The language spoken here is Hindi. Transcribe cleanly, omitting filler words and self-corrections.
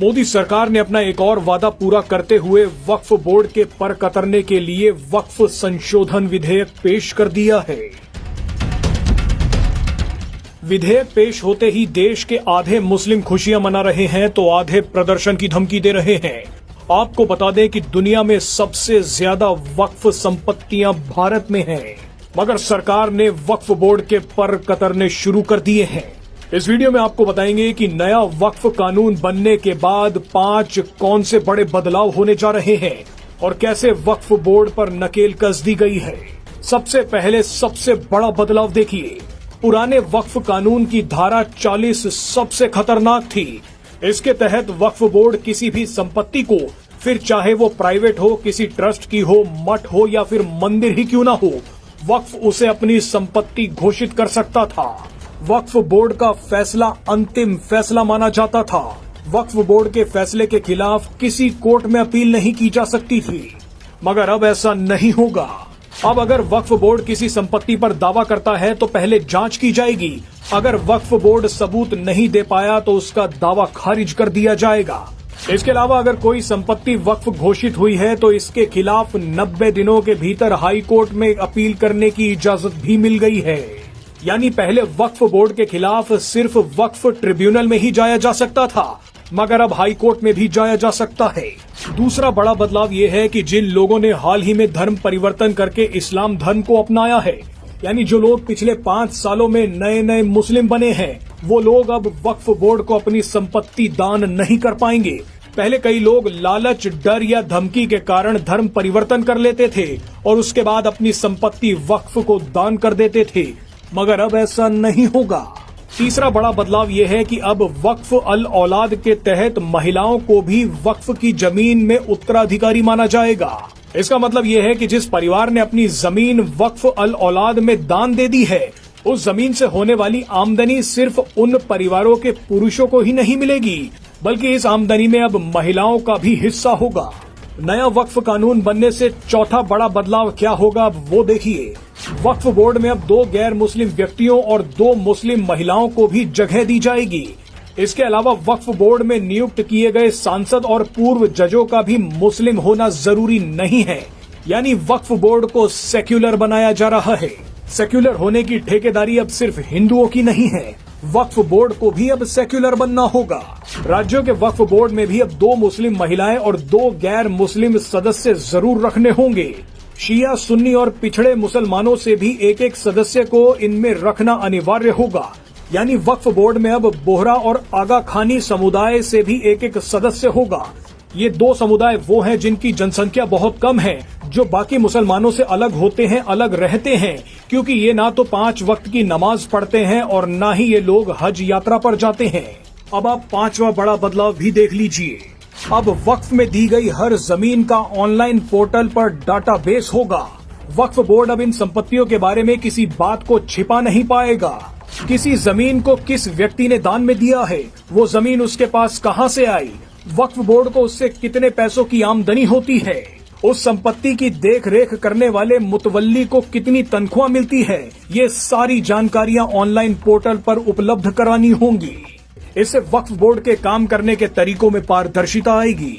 मोदी सरकार ने अपना एक और वादा पूरा करते हुए वक्फ बोर्ड के पर कतरने के लिए वक्फ संशोधन विधेयक पेश कर दिया है। विधेयक पेश होते ही देश के आधे मुस्लिम खुशियां मना रहे हैं तो आधे प्रदर्शन की धमकी दे रहे हैं। आपको बता दें कि दुनिया में सबसे ज्यादा वक्फ संपत्तियां भारत में हैं, मगर सरकार ने वक्फ बोर्ड के पर कतरने शुरू कर दिए हैं। इस वीडियो में आपको बताएंगे कि नया वक्फ कानून बनने के बाद 5 कौन से बड़े बदलाव होने जा रहे हैं और कैसे वक्फ बोर्ड पर नकेल कस दी गई है। सबसे पहले सबसे बड़ा बदलाव देखिए। पुराने वक्फ कानून की धारा 40 सबसे खतरनाक थी। इसके तहत वक्फ बोर्ड किसी भी संपत्ति को, फिर चाहे वो प्राइवेट हो, किसी ट्रस्ट की हो, मठ हो या फिर मंदिर ही क्यों ना हो, वक्फ उसे अपनी संपत्ति घोषित कर सकता था। वक्फ बोर्ड का फैसला अंतिम फैसला माना जाता था। वक्फ बोर्ड के फैसले के खिलाफ किसी कोर्ट में अपील नहीं की जा सकती थी, मगर अब ऐसा नहीं होगा। अब अगर वक्फ बोर्ड किसी संपत्ति पर दावा करता है तो पहले जांच की जाएगी। अगर वक्फ बोर्ड सबूत नहीं दे पाया तो उसका दावा खारिज कर दिया जाएगा। इसके अलावा अगर कोई संपत्ति वक्फ घोषित हुई है तो इसके खिलाफ 90 दिनों के भीतर हाई कोर्ट में अपील करने की इजाजत भी मिल गई है। यानी पहले वक्फ बोर्ड के खिलाफ सिर्फ वक्फ ट्रिब्यूनल में ही जाया जा सकता था, मगर अब हाई कोर्ट में भी जाया जा सकता है। दूसरा बड़ा बदलाव ये है कि जिन लोगों ने हाल ही में धर्म परिवर्तन करके इस्लाम धर्म को अपनाया है, यानी जो लोग पिछले 5 सालों में नए मुस्लिम बने हैं, वो लोग अब वक्फ बोर्ड को अपनी संपत्ति दान नहीं कर पाएंगे। पहले कई लोग लालच, डर या धमकी के कारण धर्म परिवर्तन कर लेते थे और उसके बाद अपनी संपत्ति वक्फ को दान कर देते थे, मगर अब ऐसा नहीं होगा। तीसरा बड़ा बदलाव यह है कि अब वक्फ अल औलाद के तहत महिलाओं को भी वक्फ की जमीन में उत्तराधिकारी माना जाएगा। इसका मतलब यह है कि जिस परिवार ने अपनी जमीन वक्फ अल औलाद में दान दे दी है, उस जमीन से होने वाली आमदनी सिर्फ उन परिवारों के पुरुषों को ही नहीं मिलेगी, बल्कि इस आमदनी में अब महिलाओं का भी हिस्सा होगा। नया वक्फ कानून बनने से चौथा बड़ा बदलाव क्या होगा, अब वो देखिए। वक्फ बोर्ड में अब 2 गैर मुस्लिम व्यक्तियों और 2 मुस्लिम महिलाओं को भी जगह दी जाएगी। इसके अलावा वक्फ बोर्ड में नियुक्त किए गए सांसद और पूर्व जजों का भी मुस्लिम होना जरूरी नहीं है। यानी वक्फ बोर्ड को सेक्युलर बनाया जा रहा है। सेक्युलर होने की ठेकेदारी अब सिर्फ हिंदुओं की नहीं है, वक्फ बोर्ड को भी अब सेक्युलर बनना होगा। राज्यों के वक्फ बोर्ड में भी अब 2 मुस्लिम महिलाएं और 2 गैर मुस्लिम सदस्य जरूर रखने होंगे। शिया, सुन्नी और पिछड़े मुसलमानों से भी एक सदस्य को इनमें रखना अनिवार्य होगा। यानी वक्फ बोर्ड में अब बोहरा और आगा खानी समुदाय से भी एक सदस्य होगा। ये 2 समुदाय वो हैं जिनकी जनसंख्या बहुत कम है, जो बाकी मुसलमानों से अलग होते हैं, अलग रहते हैं, क्योंकि ये ना तो 5 वक्त की नमाज पढ़ते हैं और ना ही ये लोग हज यात्रा पर जाते हैं। अब आप 5वां बड़ा बदलाव भी देख लीजिए। अब वक्फ में दी गई हर जमीन का ऑनलाइन पोर्टल पर डाटाबेस होगा। वक्फ बोर्ड अब इन संपत्तियों के बारे में किसी बात को छिपा नहीं पाएगा। किसी जमीन को किस व्यक्ति ने दान में दिया है, वो जमीन उसके पास कहां से आई, वक्फ बोर्ड को उससे कितने पैसों की आमदनी होती है, उस संपत्ति की देख रेख करने वाले मुतवल्ली को कितनी तनख्वाह मिलती है, ये सारी जानकारियां ऑनलाइन पोर्टल पर उपलब्ध करानी होंगी। इससे वक्फ बोर्ड के काम करने के तरीकों में पारदर्शिता आएगी।